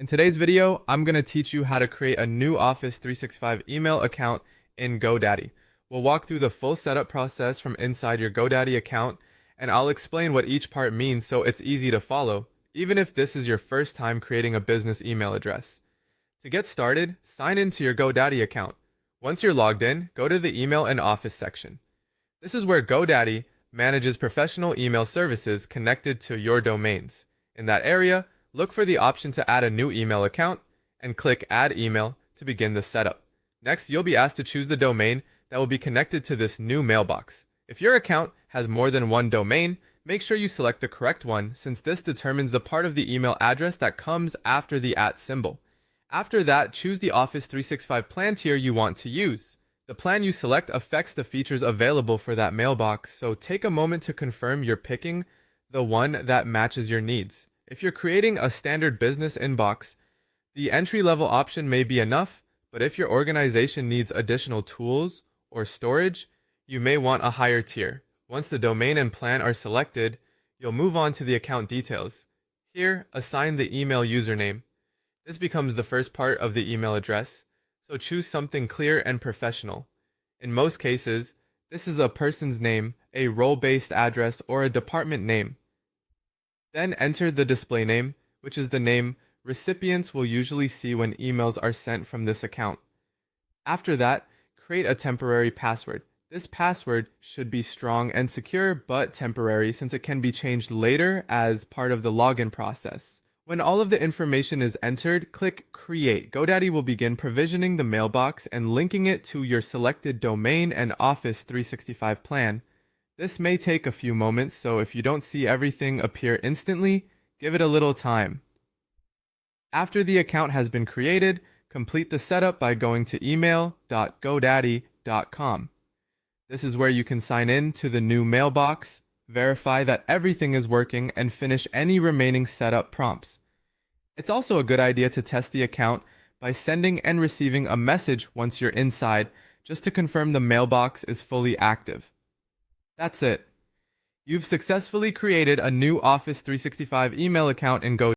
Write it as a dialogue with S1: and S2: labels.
S1: In today's video, I'm going to teach you how to create a new Office 365 email account in GoDaddy. We'll walk through the full setup process from inside your GoDaddy account, and I'll explain what each part means so it's easy to follow, even if this is your first time creating a business email address. To get started, sign into your GoDaddy account. Once you're logged in, go to the Email and Office section. This is where GoDaddy manages professional email services connected to your domains. In that area, look for the option to add a new email account and click Add Email to begin the setup. Next, you'll be asked to choose the domain that will be connected to this new mailbox. If your account has more than one domain, make sure you select the correct one since this determines the part of the email address that comes after the @ symbol. After that, choose the Office 365 plan tier you want to use. The plan you select affects the features available for that mailbox, so take a moment to confirm you're picking the one that matches your needs. If you're creating a standard business inbox, the entry-level option may be enough, but if your organization needs additional tools or storage, you may want a higher tier. Once the domain and plan are selected, you'll move on to the account details. Here, assign the email username. This becomes the first part of the email address, so choose something clear and professional. In most cases, this is a person's name, a role-based address, or a department name. Then enter the display name, which is the name recipients will usually see when emails are sent from this account. After that, create a temporary password. This password should be strong and secure, but temporary since it can be changed later as part of the login process. When all of the information is entered, click Create. GoDaddy will begin provisioning the mailbox and linking it to your selected domain and Office 365 plan. This may take a few moments, so if you don't see everything appear instantly, give it a little time. After the account has been created, complete the setup by going to email.godaddy.com. This is where you can sign in to the new mailbox, verify that everything is working, and finish any remaining setup prompts. It's also a good idea to test the account by sending and receiving a message once you're inside, just to confirm the mailbox is fully active. That's it. You've successfully created a new Office 365 email account in GoDaddy.